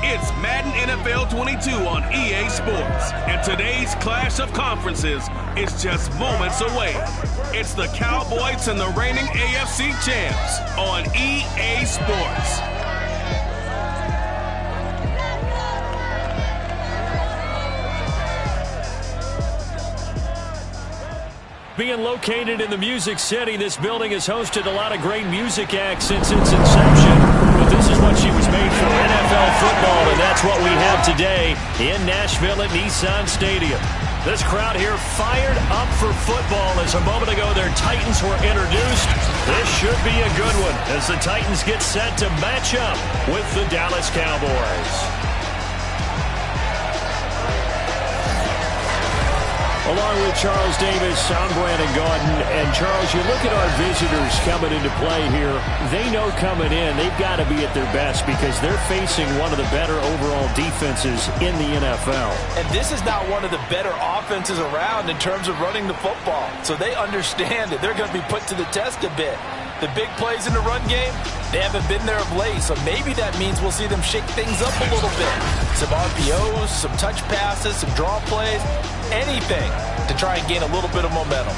It's Madden NFL 22 on EA Sports, and today's clash of conferences is just moments away. It's the Cowboys and the reigning AFC champs on EA Sports. Being located in the Music City, this building has hosted a lot of great music acts since its inception. But this is what she was made for, NFL football, and that's what we have today in Nashville at Nissan Stadium. This crowd here fired up for football as a moment ago their Titans were introduced. This should be a good one as the Titans get set to match up with the Dallas Cowboys. Along with Charles Davis, I'm Brandon Gaudin. And Charles, you look at our visitors coming into play here. They know coming in they've got to be at their best because they're facing one of the better overall defenses in the NFL. And this is not one of the better offenses around in terms of running the football. So they understand that they're going to be put to the test a bit. The big plays in the run game, they haven't been there of late, so maybe that means we'll see them shake things up a little bit. Some RPOs, some touch passes, some draw plays, anything to try and gain a little bit of momentum.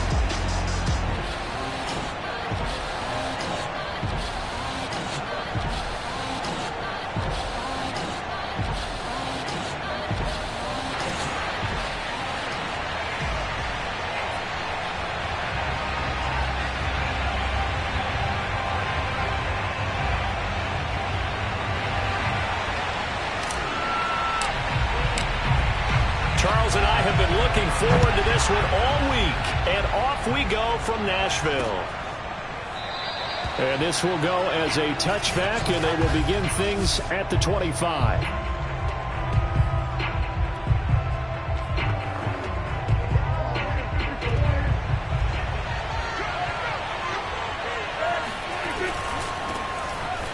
Charles and I have been looking forward to this one all week, and off we go from Nashville. And this will go as a touchback, and they will begin things at the 25.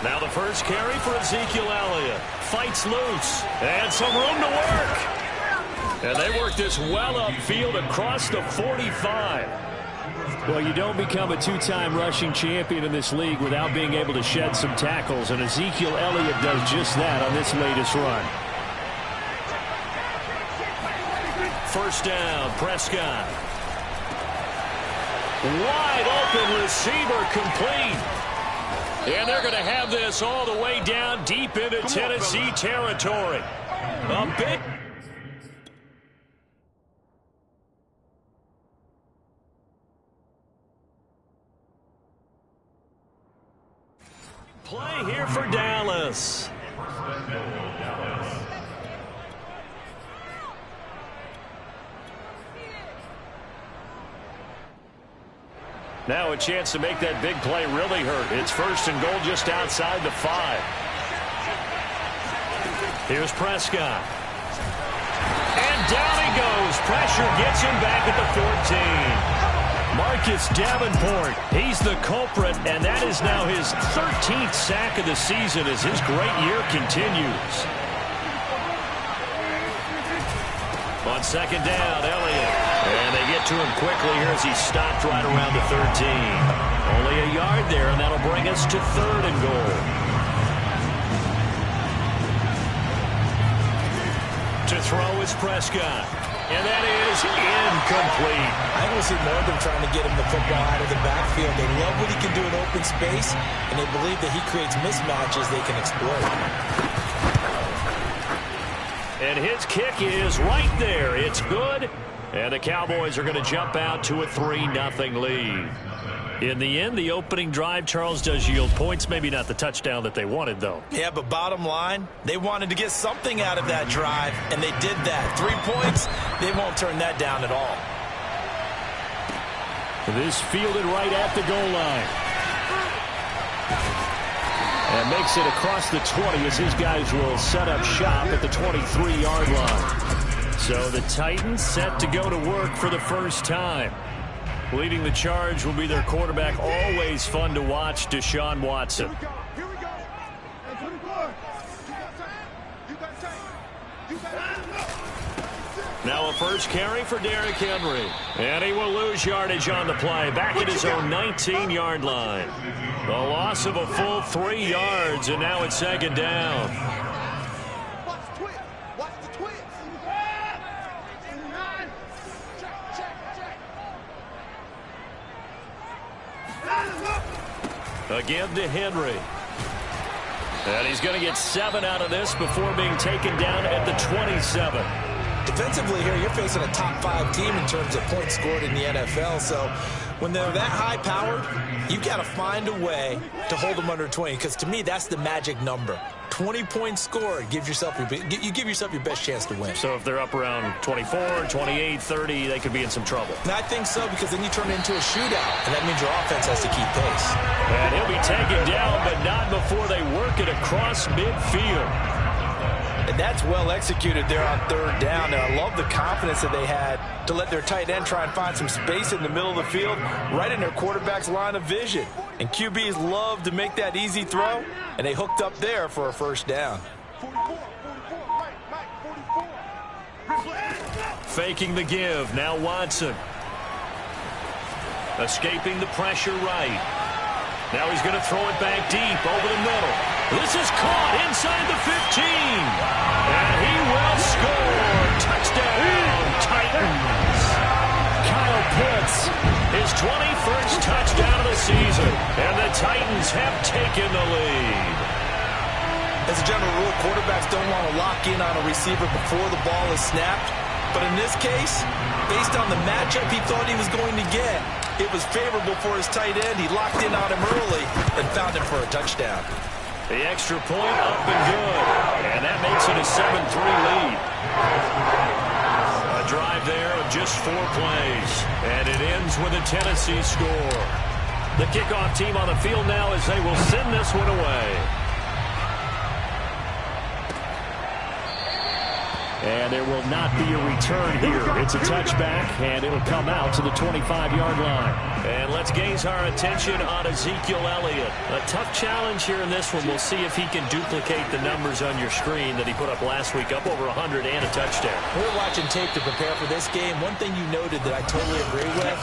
Now the first carry for Ezekiel Elliott. Fights loose, and some room to work. And they work this well upfield across the 45. Well, you don't become a two-time rushing champion in this league without being able to shed some tackles, and Ezekiel Elliott does just that on this latest run. First down, Prescott. Wide open receiver complete. And they're going to have this all the way down deep into Tennessee territory. A big play here for Dallas. Now a chance to make that big play really hurt. It's first and goal just outside the 5. Here's Prescott. And down he goes. Pressure gets him back at the 14. Marcus Davenport, he's the culprit, and that is now his 13th sack of the season as his great year continues. On second down, Elliott. And they get to him quickly here as he stopped right around the 13. Only a yard there, and that'll bring us to third and goal. To throw is Prescott. And that is incomplete. I want to see more of them trying to get him the football out of the backfield. They love what he can do in open space, and they believe that he creates mismatches they can exploit. And his kick is right there. It's good. And the Cowboys are going to jump out to a 3-0 lead. In the end, the opening drive, Charles, does yield points. Maybe not the touchdown that they wanted, though. Yeah, but bottom line, they wanted to get something out of that drive, and they did that. 3 points, they won't turn that down at all. This fielded right at the goal line. And makes it across the 20 as his guys will set up shop at the 23-yard line. So the Titans set to go to work for the first time. Leading the charge will be their quarterback. Always fun to watch, Deshaun Watson. Here we go. Hey, 24. You got time. You got time. Now a first carry for Derrick Henry. And he will lose yardage on the play. Back at his own 19-yard line. The loss of a full 3 yards, and now it's second down. Watch the twist. Watch the twist. Again to Henry. And he's going to get 7 out of this before being taken down at the 27. Defensively here, you're facing a top 5 team in terms of points scored in the NFL. So when they're that high-powered, you got to find a way to hold them under 20. Because to me, that's the magic number. 20 points scored, you give yourself your best chance to win. So if they're up around 24, 28, 30, they could be in some trouble. And I think so, because then you turn it into a shootout, and that means your offense has to keep pace. And he'll be taken down, but not before they work it across midfield. And that's well executed there on third down. And I love the confidence that they had to let their tight end try and find some space in the middle of the field, right in their quarterback's line of vision. And QBs love to make that easy throw, and they hooked up there for a first down. 44, Mike, 44. Faking the give. Now Watson. Escaping the pressure right. Now he's going to throw it back deep over the middle. This is caught inside the 15. And he will score. Touchdown, Titans. Kyle Pitts, his 21st touchdown of the season. And the Titans have taken the lead. As a general rule, quarterbacks don't want to lock in on a receiver before the ball is snapped. But in this case, based on the matchup he thought he was going to get, it was favorable for his tight end. He locked in on him early and found him for a touchdown. The extra point up and good. And that makes it a 7-3 lead. A drive there of just 4 plays. And it ends with a Tennessee score. The kickoff team on the field now as they will send this one away. And there will not be a return here. It's a touchback, and it'll come out to the 25-yard line. And let's gaze our attention on Ezekiel Elliott. A tough challenge here in this one. We'll see if he can duplicate the numbers on your screen that he put up last week, up over 100 and a touchdown. We're watching tape to prepare for this game. One thing you noted that I totally agree with,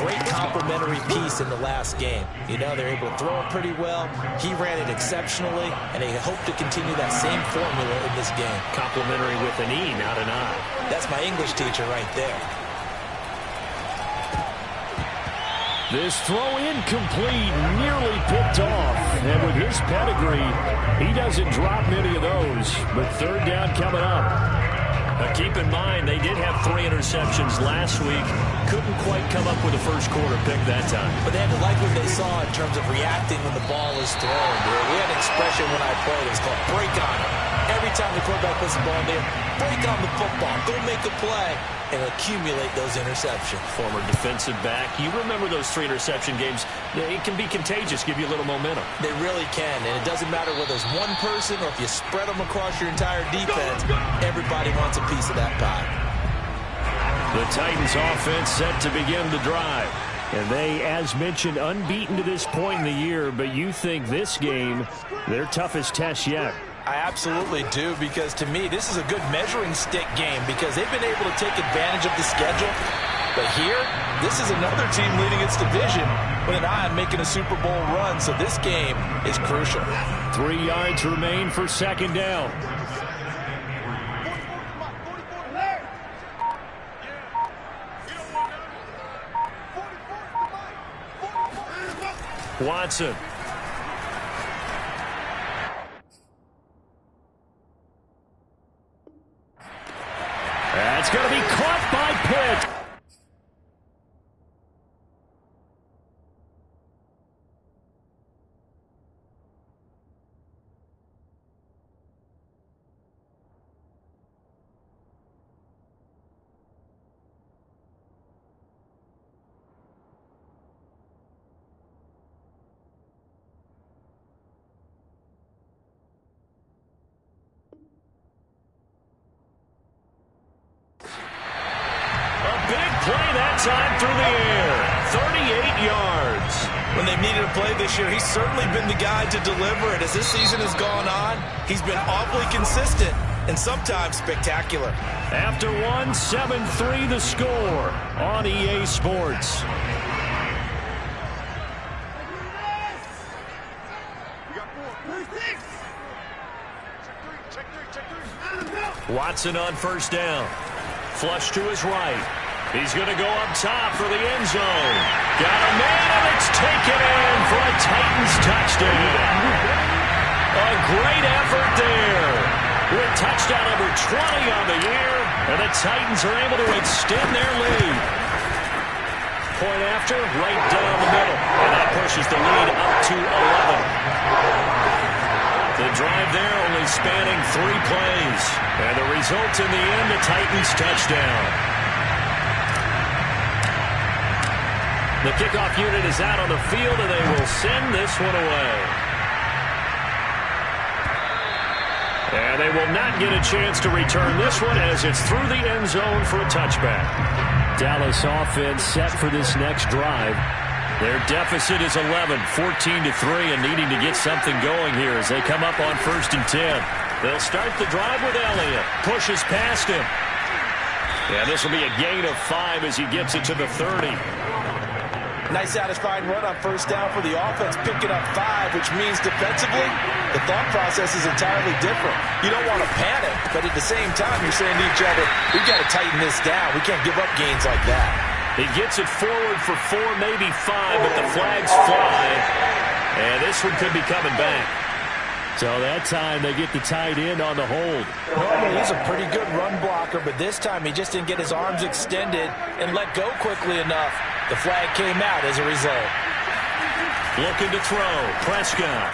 great complementary piece in the last game. You know, they're able to throw it pretty well. He ran it exceptionally, and they hope to continue that same formula in this game. Complementary with an E, not an I. That's my English teacher right there. This throw incomplete, nearly picked off. And with his pedigree, he doesn't drop many of those. But third down coming up. Now keep in mind, they did have 3 interceptions last week. Couldn't quite come up with a first quarter pick that time. But they had to like what they saw in terms of reacting when the ball is thrown. We had an expression when I played. It was called break on it. Every time the quarterback puts the ball in there, break on the football. Go make a play and accumulate those interceptions. Former defensive back. You remember those 3 interception games. It can be contagious, give you a little momentum. They really can, and it doesn't matter whether it's one person or if you spread them across your entire defense. Everybody wants a piece of that pie. The Titans offense set to begin the drive. And they, as mentioned, unbeaten to this point in the year, but you think this game, their toughest test yet. I absolutely do, because to me, this is a good measuring stick game because they've been able to take advantage of the schedule. But here, this is another team leading its division with an eye on making a Super Bowl run, so this game is crucial. 3 yards remain for second down. Watson. That's going to be caught by Pitt. that time through the air. 38 yards. When they've needed a play this year, he's certainly been the guy to deliver it. As this season has gone on, he's been awfully consistent and sometimes spectacular. After one, 7-3 the score on EA Sports. Watson on first down. Flush to his right. He's going to go up top for the end zone. Got a man, and it's taken in for a Titans touchdown. A great effort there. With touchdown number 20 on the year, and the Titans are able to extend their lead. Point after, right down the middle, and that pushes the lead up to 11. The drive there only spanning 3 plays. And the result in the end, a Titans touchdown. The kickoff unit is out on the field, and they will send this one away. And they will not get a chance to return this one as it's through the end zone for a touchback. Dallas offense set for this next drive. Their deficit is 11, 14-3, and needing to get something going here as they come up on 1st and 10. They'll start the drive with Elliott. Pushes past him. Yeah, this will be a gain of 5 as he gets it to the 30. Nice satisfying run on first down for the offense, picking up 5, which means defensively, the thought process is entirely different. You don't want to panic, but at the same time, you're saying to each other, we've got to tighten this down. We can't give up gains like that. He gets it forward for 4, maybe 5, but the flags fly. And this one could be coming back. So that time they get the tight end on the hold. Normally he's a pretty good run blocker, but this time he just didn't get his arms extended and let go quickly enough. The flag came out as a result. Looking to throw. Prescott.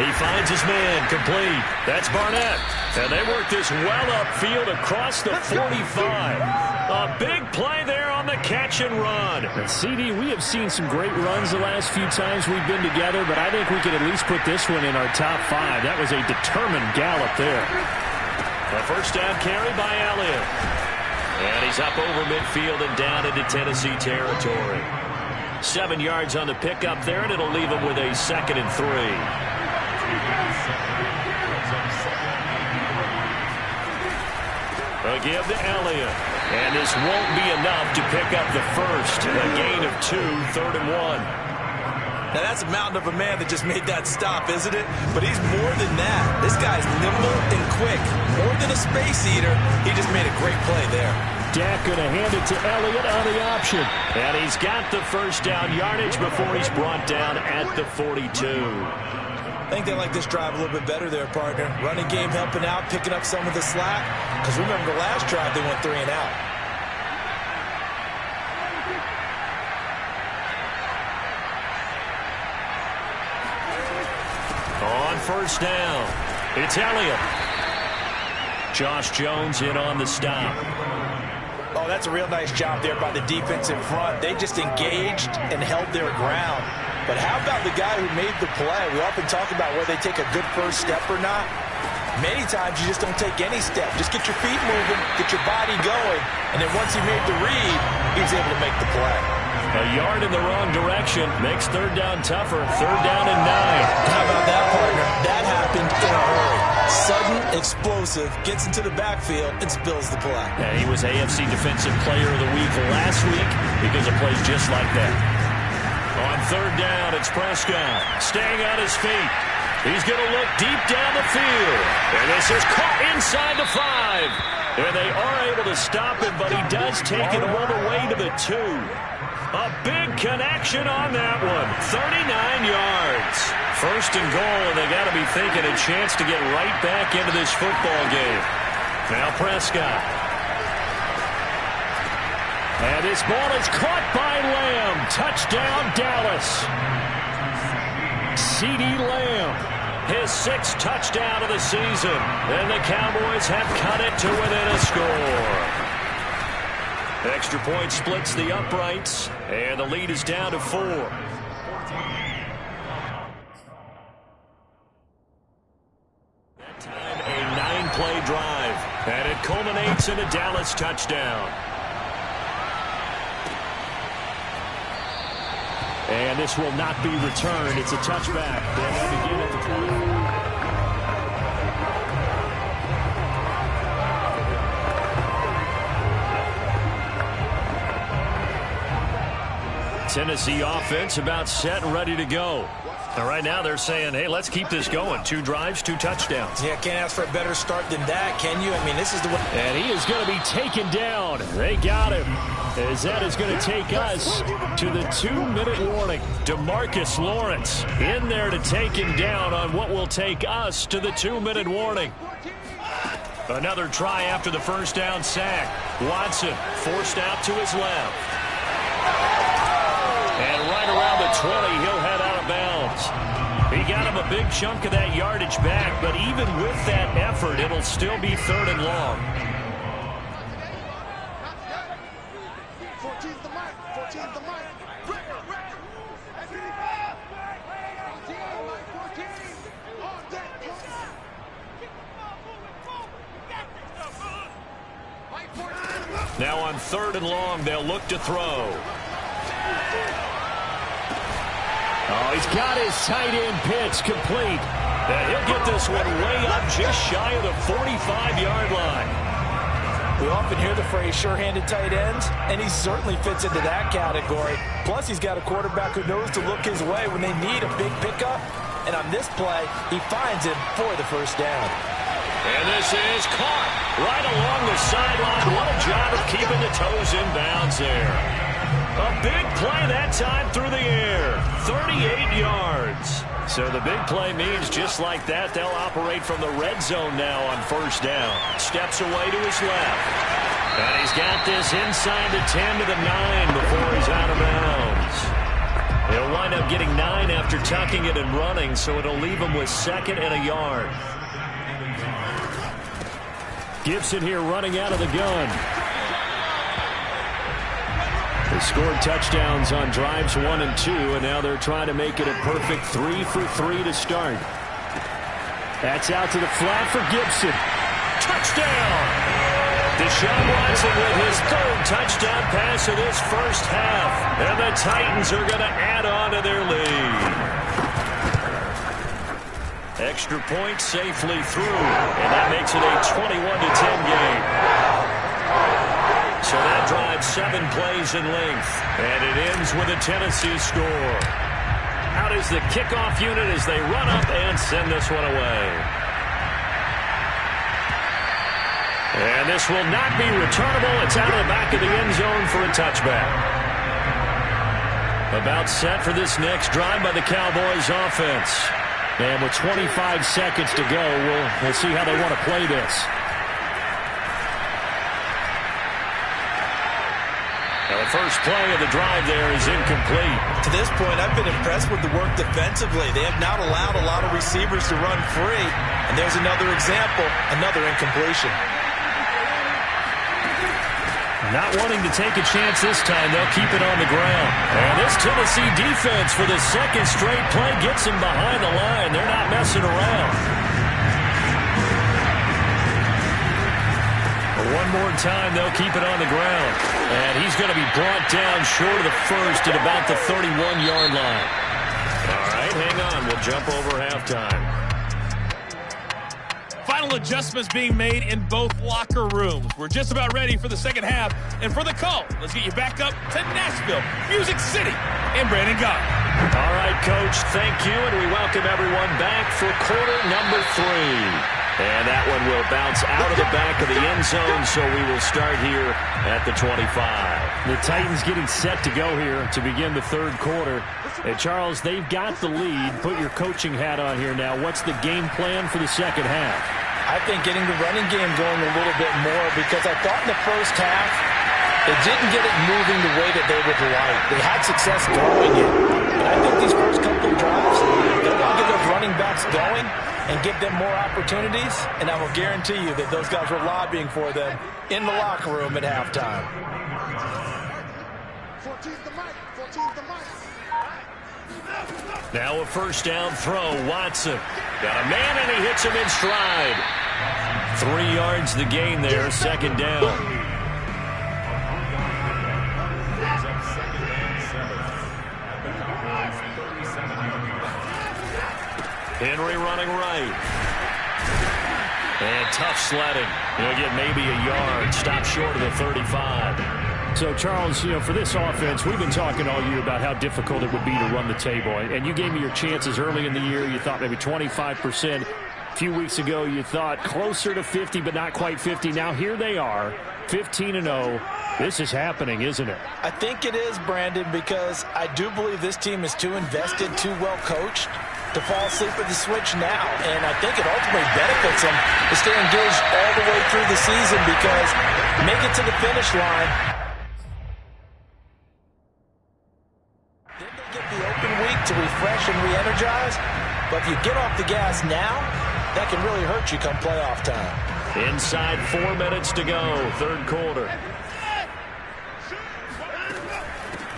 He finds his man complete. That's Barnett. And they work this well upfield across the 45. A big play there on the catch and run. And CD, we have seen some great runs the last few times we've been together, but I think we could at least put this one in our top 5. That was a determined gallop there. A first down carry by Elliott. And he's up over midfield and down into Tennessee territory. 7 yards on the pickup there, and it'll leave him with a 2nd and 3. A give to Elliott. And this won't be enough to pick up the first. A gain of 2, 3rd and 1. Now that's a mountain of a man that just made that stop, isn't it? But he's more than that. This guy's nimble and quick. More than a space eater. He just made a great play there. Dak going to hand it to Elliott on the option. And he's got the first down yardage before he's brought down at the 42. I think they like this drive a little bit better there, partner. Running game helping out, picking up some of the slack. Because remember the last drive, they went 3 and out. On first down, it's Elliott. Josh Jones in on the stop. Oh, that's a real nice job there by the defense in front. They just engaged and held their ground. But how about the guy who made the play? We often talk about whether they take a good first step or not. Many times you just don't take any step. Just get your feet moving, get your body going, and then once he made the read, he was able to make the play. A yard in the wrong direction makes 3rd down tougher. 3rd down and 9. How about that, partner? That happened in a hurry. Sudden, explosive, gets into the backfield, and spills the play. Yeah, he was AFC Defensive Player of the Week last week because of plays just like that. On 3rd down, it's Prescott. Staying on his feet. He's going to look deep down the field. And this is caught inside the 5. And they are able to stop him, but he does take it all the way to the 2. A big connection on that one. 39 yards. 1st and goal, and they got to be thinking a chance to get right back into this football game. Now Prescott. And this ball is caught by Lamb. Touchdown, Dallas. CeeDee Lamb, his 6th touchdown of the season. And the Cowboys have cut it to within a score. Extra point splits the uprights, and the lead is down to 4. That time, a 9-play drive, and it culminates in a Dallas touchdown. And this will not be returned. It's a touchback. They'll begin at the 20. Tennessee offense about set and ready to go. And right now they're saying, hey, let's keep this going. 2 drives, 2 touchdowns. Yeah, can't ask for a better start than that, can you? I mean, this is the way. And he is going to be taken down. They got him. As that is going to take us to the 2-minute warning. DeMarcus Lawrence in there to take him down on what will take us to the 2-minute warning. Another try after the first down sack. Watson forced out to his left. And right around the 20, he'll head out of bounds. He got him a big chunk of that yardage back, but even with that effort, it'll still be 3rd and long. 14's the mic. 14's the mic. Now on 3rd and long, they'll look to throw. Oh, he's got his tight end pitch complete. And he'll get this one way up just shy of the 45-yard line. We often hear the phrase sure-handed tight ends, and he certainly fits into that category. Plus, he's got a quarterback who knows to look his way when they need a big pickup. And on this play, he finds him for the first down. And this is caught right along the sideline. What a job of keeping the toes in bounds there. A big play that time through the air. 38 yards. So the big play means just like that, they'll operate from the red zone now on first down. Steps away to his left. And he's got this inside the 10 to the 9 before he's out of bounds. He'll wind up getting 9 after tucking it and running, so it'll leave him with 2nd and a yard. Gibson here running out of the gun. They scored touchdowns on drives 1 and 2, and now they're trying to make it a perfect 3 for 3 to start. That's out to the flat for Gibson. Touchdown! Deshaun Watson with his 3rd touchdown pass of this first half. And the Titans are going to add on to their lead. Extra point safely through, and that makes it a 21-10 game. So that drives 7 plays in length, and it ends with a Tennessee score. Out is the kickoff unit as they run up and send this one away. And this will not be returnable. It's out of the back of the end zone for a touchback. About set for this next drive by the Cowboys offense. And with 25 seconds to go, we'll see how they want to play this. Now the first play of the drive there is incomplete. To this point, I've been impressed with the work defensively. They have not allowed a lot of receivers to run free. And there's another example, another incompletion. Not wanting to take a chance this time, they'll keep it on the ground. And this Tennessee defense for the 2nd straight play gets him behind the line. They're not messing around. One more time, they'll keep it on the ground. And he's going to be brought down short of the first at about the 31-yard line. All right, hang on. We'll jump over halftime. Final adjustments being made in both locker rooms. We're just about ready for the second half. And for the call, let's get you back up to Nashville, Music City, and Brandon Gott. All right, Coach, thank you, and we welcome everyone back for quarter number 3. And that one will bounce out of the back of the end zone, so we will start here at the 25. The Titans getting set to go here to begin the 3rd quarter. And Charles, they've got the lead. Put your coaching hat on here now. What's the game plan for the second half? I think getting the running game going a little bit more, because I thought in the first half they didn't get it moving the way that they would like. They had success throwing it. But I think these first couple of drives, they want to get those running backs going and give them more opportunities, and I will guarantee you that those guys were lobbying for them in the locker room at halftime. 14's the mic. 14's the mic. Now a first down throw. Watson got a man, and he hits him in stride. 3 yards the gain there, 2nd down. Henry running right. And tough sledding. He'll get maybe a yard. Stop short of the 35. So, Charles, for this offense, we've been talking all year about how difficult it would be to run the table. And you gave me your chances early in the year. You thought maybe 25%. A few weeks ago, you thought closer to 50, but not quite 50. Now here they are, 15-0. This is happening, isn't it? I think it is, Brandon, because I do believe this team is too invested, too well coached to fall asleep at the switch now. And I think it ultimately benefits them to stay engaged all the way through the season because make it to the finish line. Then they get the open week to refresh and re-energize. But if you get off the gas now, that can really hurt you come playoff time. Inside 4 minutes to go, third quarter.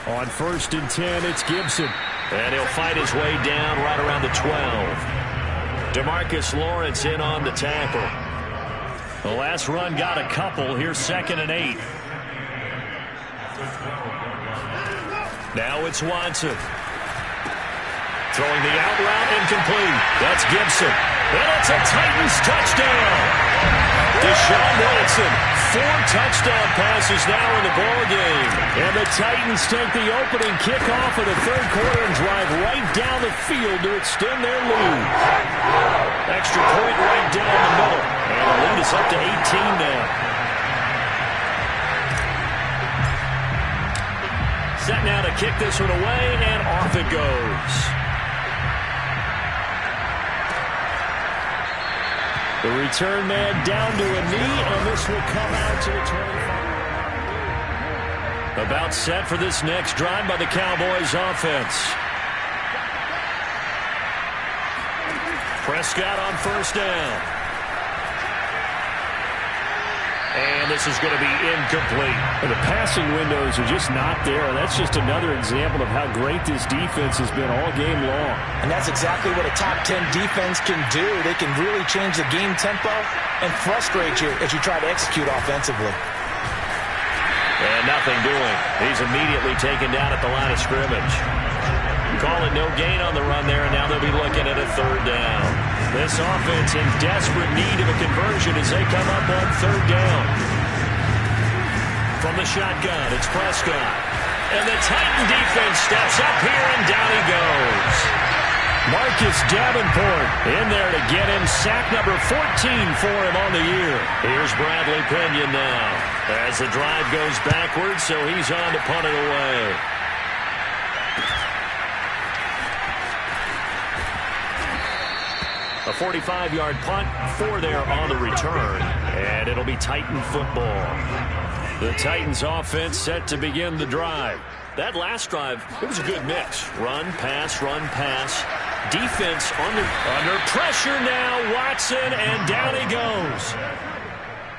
On 1st and 10, it's Gibson. And he'll fight his way down right around the 12. DeMarcus Lawrence in on the tackle. The last run got a couple. Here's 2nd and 8. Now it's Watson. Throwing the out route incomplete. That's Gibson. And it's a Titans touchdown. Deshaun Watson, 4 touchdown passes now in the ballgame. And the Titans take the opening kickoff of the third quarter and drive right down the field to extend their lead. Extra point right down the middle. And the lead is up to 18 now. Set now to kick this one away, and off it goes. The return man down to a knee, and this will come out to the 25. About set for this next drive by the Cowboys offense. Prescott on 1st down. And this is going to be incomplete. The passing windows are just not there. And that's just another example of how great this defense has been all game long. And that's exactly what a top 10 defense can do. They can really change the game tempo and frustrate you as you try to execute offensively. And nothing doing. He's immediately taken down at the line of scrimmage. Call it no gain on the run there, and now they'll be looking at a 3rd down. This offense in desperate need of a conversion as they come up on 3rd down. From the shotgun, it's Prescott. And the Titan defense steps up here, and down he goes. Marcus Davenport in there to get him sack number 14 for him on the year. Here's Bradley Pinion now as the drive goes backwards, so he's on to punt it away. A 45-yard punt, 4 there on the return, and it'll be Titan football. The Titans offense set to begin the drive. That last drive, it was a good mix. Run, pass, defense under pressure now. Watson, and down he goes.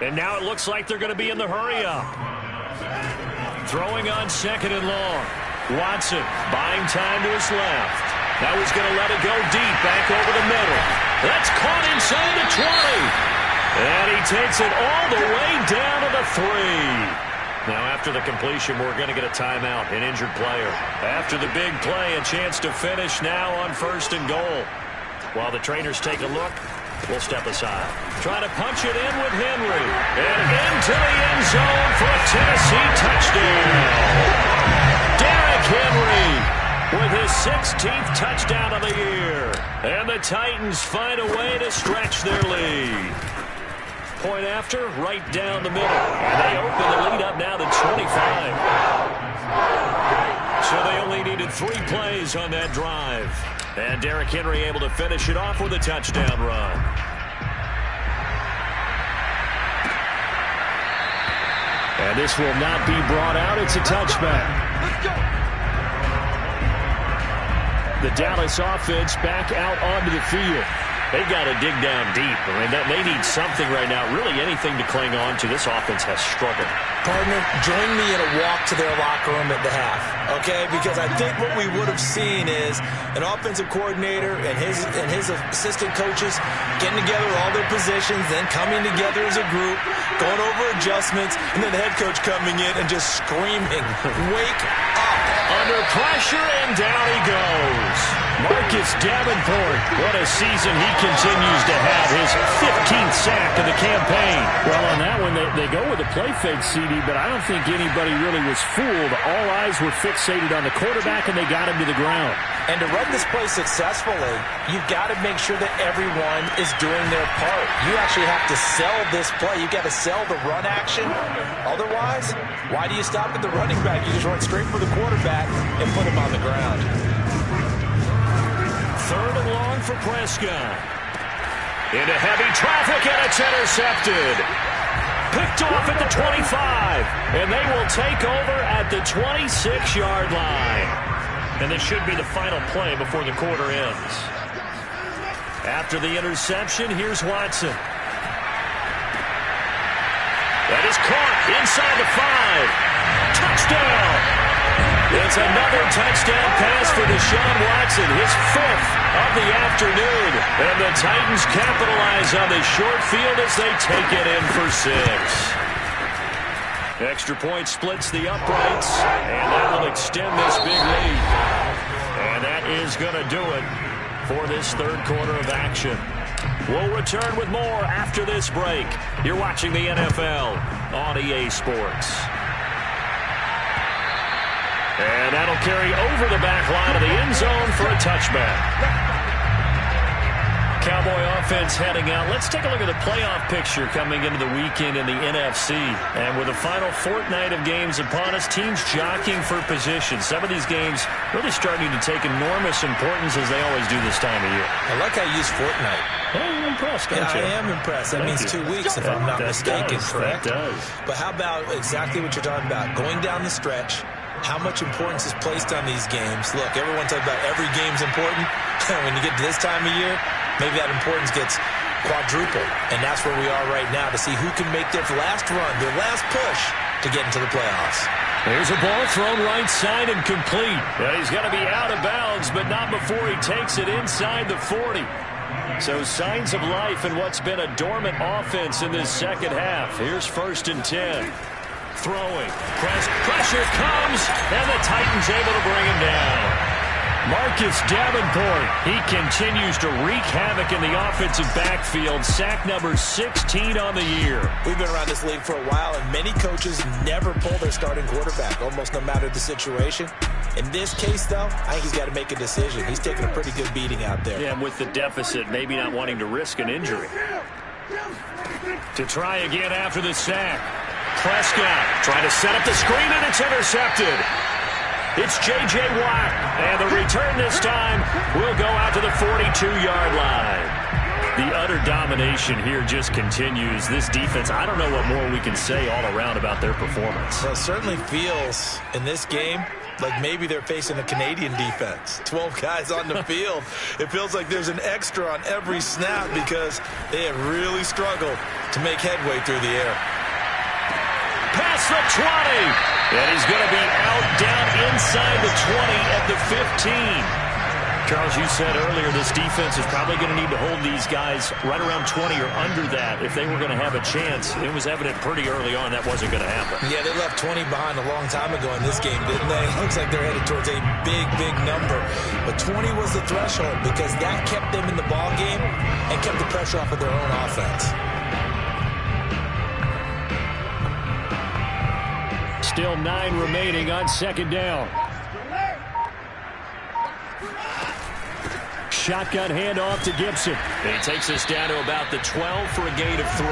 And now it looks like they're going to be in the hurry up. Throwing on 2nd and long. Watson buying time to his left. Now he's going to let it go deep, back over the middle. That's caught inside the 20. And he takes it all the way down to the 3. Now after the completion, we're going to get a timeout, an injured player. After the big play, a chance to finish now on 1st and goal. While the trainers take a look, we'll step aside. Trying to punch it in with Henry. And into the end zone for a Tennessee touchdown. Derrick Henry with his 16th touchdown of the year. And the Titans find a way to stretch their lead. Point after, right down the middle. And they open the lead up now to 25. So they only needed 3 plays on that drive. And Derrick Henry able to finish it off with a touchdown run. And this will not be brought out. It's a touchback. Let's go. The Dallas offense back out onto the field. They've got to dig down deep. I mean, they need something right now, really anything to cling on to. This offense has struggled. Partner, join me in a walk to their locker room at the half, okay? Because I think what we would have seen is an offensive coordinator and his assistant coaches getting together all their positions, then coming together as a group, going over adjustments, and then the head coach coming in and just screaming, "Wake up!" Under pressure, and down he goes. Marcus Davenport, what a season he continues to have. His 15th sack of the campaign. Well, on that one, they go with a play fake, CD, but I don't think anybody really was fooled. All eyes were fixated on the quarterback, and they got him to the ground. And to run this play successfully, you've got to make sure that everyone is doing their part. You actually have to sell this play. You've got to sell the run action. Otherwise, why do you stop at the running back? You just run straight for the quarterback and put him on the ground. 3rd and long for Prescott. Into heavy traffic, and it's intercepted. Picked off at the 25, and they will take over at the 26-yard line. And this should be the final play before the quarter ends. After the interception, here's Watson. That is caught inside the 5. Touchdown! It's another touchdown pass for Deshaun Watson, his 5th of the afternoon. And the Titans capitalize on the short field as they take it in for 6. Extra point splits the uprights, and that will extend this big lead. And that is going to do it for this 3rd quarter of action. We'll return with more after this break. You're watching the NFL on EA Sports. And that'll carry over the back line of the end zone for a touchback. Cowboy offense heading out. Let's take a look at the playoff picture coming into the weekend in the NFC. And with the final fortnight of games upon us, teams jockeying for position. Some of these games really starting to take enormous importance as they always do this time of year. I like how you use fortnight. Well, you're impressed, don't you? I am impressed. That means 2 weeks, if I'm not mistaken, correct? That does. But how about exactly what you're talking about? Going down the stretch, how much importance is placed on these games. Look, everyone talks about every game's important. When you get to this time of year, maybe that importance gets quadrupled. And that's where we are right now to see who can make their last run, their last push to get into the playoffs. There's a ball thrown right side and complete. Well, he's going to be out of bounds, but not before he takes it inside the 40. So signs of life in what's been a dormant offense in this second half. Here's 1st and 10. Throwing. Pressure comes, and the Titans able to bring him down. Marcus Davenport, he continues to wreak havoc in the offensive backfield. Sack number 16 on the year. We've been around this league for a while, and many coaches never pull their starting quarterback, almost no matter the situation. In this case, though, I think he's got to make a decision. He's taking a pretty good beating out there. Yeah, with the deficit, maybe not wanting to risk an injury. To try again after the sack. Prescott trying to set up the screen, and it's intercepted. It's J.J. Watt, and the return this time will go out to the 42-yard line. The utter domination here just continues. This defense, I don't know what more we can say all around about their performance. Well, it certainly feels in this game like maybe they're facing a Canadian defense. 12 guys on the field. It feels like there's an extra on every snap because they have really struggled to make headway through the air. Past the 20, and he's going to be out down inside the 20 at the 15. Charles, you said earlier this defense is probably going to need to hold these guys right around 20 or under that if they were going to have a chance. It was evident pretty early on that wasn't going to happen. Yeah, they left 20 behind a long time ago in this game, didn't they? Looks like they're headed towards a big, big number. But 20 was the threshold because that kept them in the ball game and kept the pressure off of their own offense. Still 9 remaining on 2nd down. Shotgun handoff to Gibson. And he takes us down to about the 12 for a gain of 3.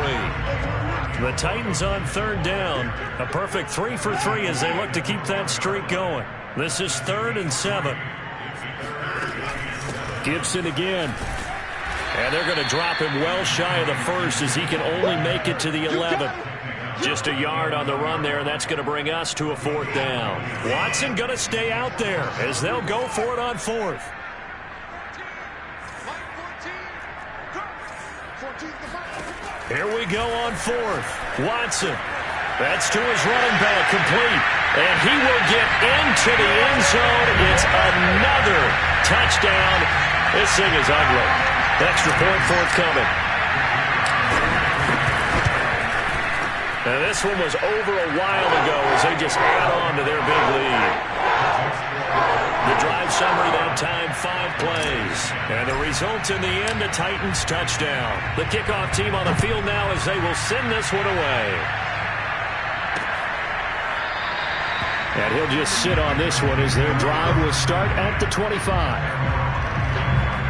The Titans on 3rd down. A perfect 3 for 3 as they look to keep that streak going. This is 3rd and 7. Gibson again. And they're going to drop him well shy of the 1st as he can only make it to the 11. Just a yard on the run there, and that's going to bring us to a 4th down. Watson going to stay out there as they'll go for it on 4th. Here we go on 4th. Watson. That's to his running back, complete. And he will get into the end zone. It's another touchdown. This thing is ugly. Extra point forthcoming. Now this one was over a while ago as they just add on to their big lead. The drive summary that time, 5 plays. is. And the result in the end, a Titans touchdown. The kickoff team on the field now as they will send this one away. And he'll just sit on this one as their drive will start at the 25.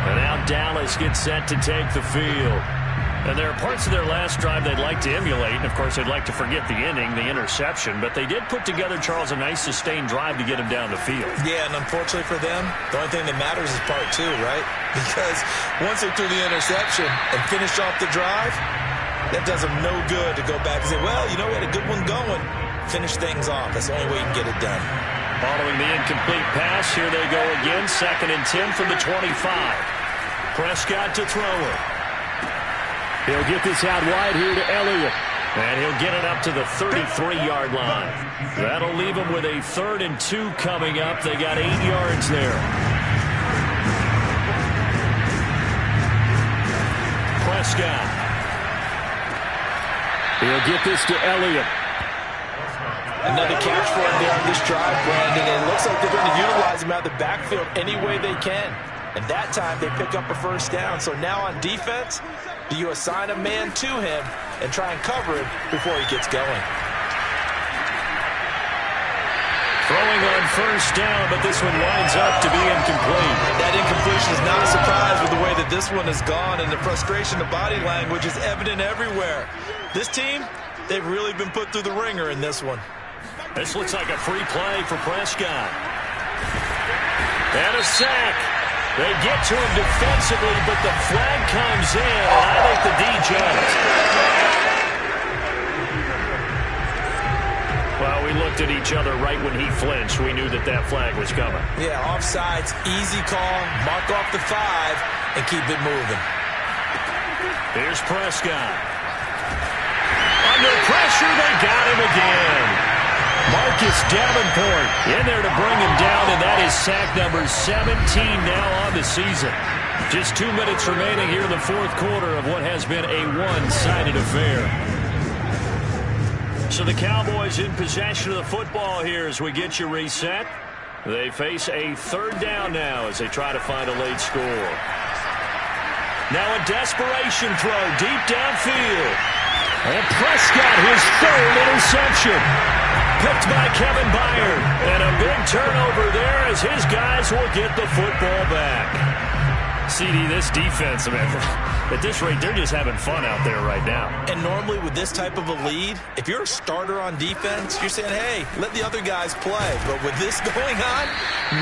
And now Dallas gets set to take the field. And there are parts of their last drive they'd like to emulate. And, of course, they'd like to forget the inning, the interception. But they did put together, Charles, a nice sustained drive to get him down the field. Yeah, and unfortunately for them, the only thing that matters is part two, right? Because once they threw the interception and finished off the drive, that does them no good to go back and say, well, you know, we had a good one going. Finish things off. That's the only way you can get it done. Following the incomplete pass, here they go again. 2nd and 10 from the 25. Prescott to throw it. He'll get this out wide here to Elliott. And he'll get it up to the 33-yard line. That'll leave him with a 3rd and 2 coming up. They got 8 yards there. Prescott. He'll get this to Elliott. Another catch for him there on this drive, Brandon. And it looks like they're going to utilize him out of the backfield any way they can. And that time they pick up a first down. So now on defense, do you assign a man to him and try and cover him before he gets going? Throwing on first down, but this one winds up to be incomplete. That incompletion is not a surprise with the way that this one has gone, and the frustration of body language is evident everywhere. This team, they've really been put through the ringer in this one. This looks like a free play for Prescott. And a sack. They get to him defensively, but the flag comes in, and I think the D jumps. Well, we looked at each other right when he flinched. We knew that that flag was coming. Yeah, offsides, easy call, mark off the 5, and keep it moving. Here's Prescott. Under pressure, they got him again. Marcus Davenport in there to bring him down, and that is sack number 17 now on the season. Just 2 minutes remaining here in the 4th quarter of what has been a one-sided affair. So the Cowboys in possession of the football here as we get you reset. They face a 3rd down now as they try to find a late score. Now a desperation throw deep downfield. And Prescott, his 3rd interception. Picked by Kevin Byard. And a big turnover there as his guys will get the football back. CD, this defense, man, at this rate, they're just having fun out there right now. And normally with this type of a lead, if you're a starter on defense, you're saying, hey, let the other guys play. But with this going on,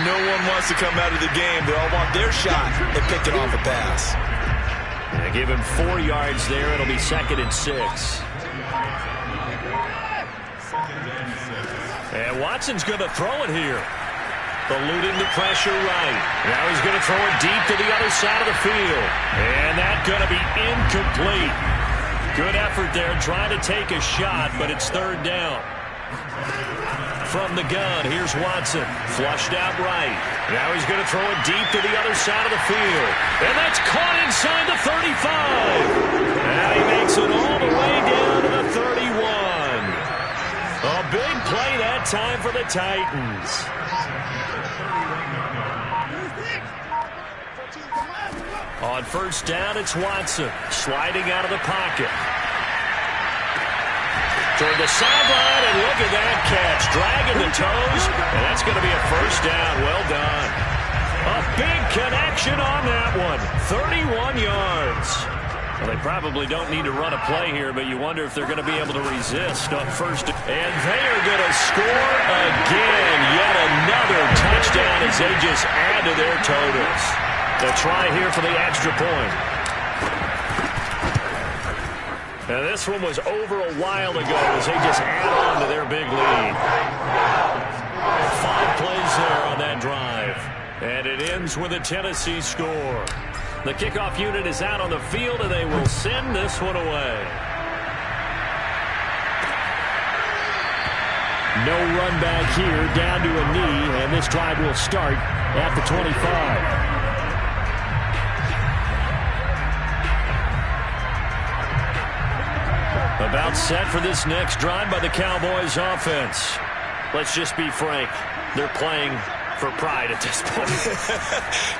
no one wants to come out of the game. They all want their shot at picking off a pass. Yeah, give him 4 yards there. It'll be 2nd and 6. And Watson's going to throw it here. Eluding the pressure right. Now he's going to throw it deep to the other side of the field. And that's going to be incomplete. Good effort there trying to take a shot, but it's 3rd down. From the gun, here's Watson. Flushed out right. Now he's going to throw it deep to the other side of the field. And that's caught inside the 35. And he makes it all the way down to the 31. A big play that time for the Titans. On first down, it's Watson sliding out of the pocket. Toward the sideline, and look at that catch. Dragging the toes, and that's going to be a first down. Well done. A big connection on that one. 31 yards. Well, they probably don't need to run a play here, but you wonder if they're going to be able to resist on first. And they are going to score again. Yet another touchdown as they just add to their totals. They'll try here for the extra point. And this one was over a while ago as they just add on to their big lead. 5 plays there on that drive. And it ends with a Tennessee score. The kickoff unit is out on the field, and they will send this one away. No run back here, down to a knee, and this drive will start at the 25. About set for this next drive by the Cowboys offense. Let's just be frank. They're playing for pride at this point.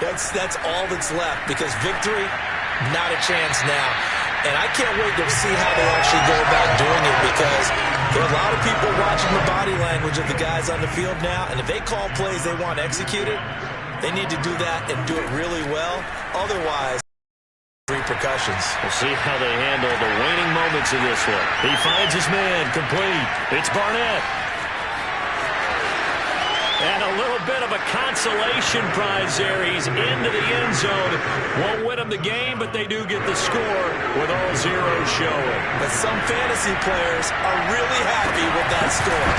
That's all that's left, because victory, not a chance now. And I can't wait to see how they actually go about doing it, because there are a lot of people watching the body language of the guys on the field now, and if they call plays they want executed, they need to do that and do it really well. Otherwise, repercussions. We'll see how they handle the waning moments of this one. He finds his man, complete. It's Barnett. And a little bit of a consolation prize there. He's into the end zone. Won't win them the game, but they do get the score with all zeros showing. But some fantasy players are really happy with that score.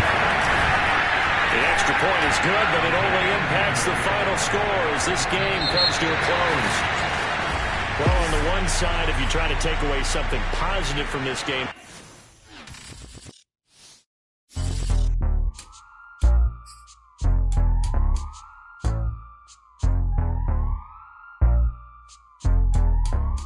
The extra point is good, but it only impacts the final score as this game comes to a close. Well, on the one side, if you try to take away something positive from this game,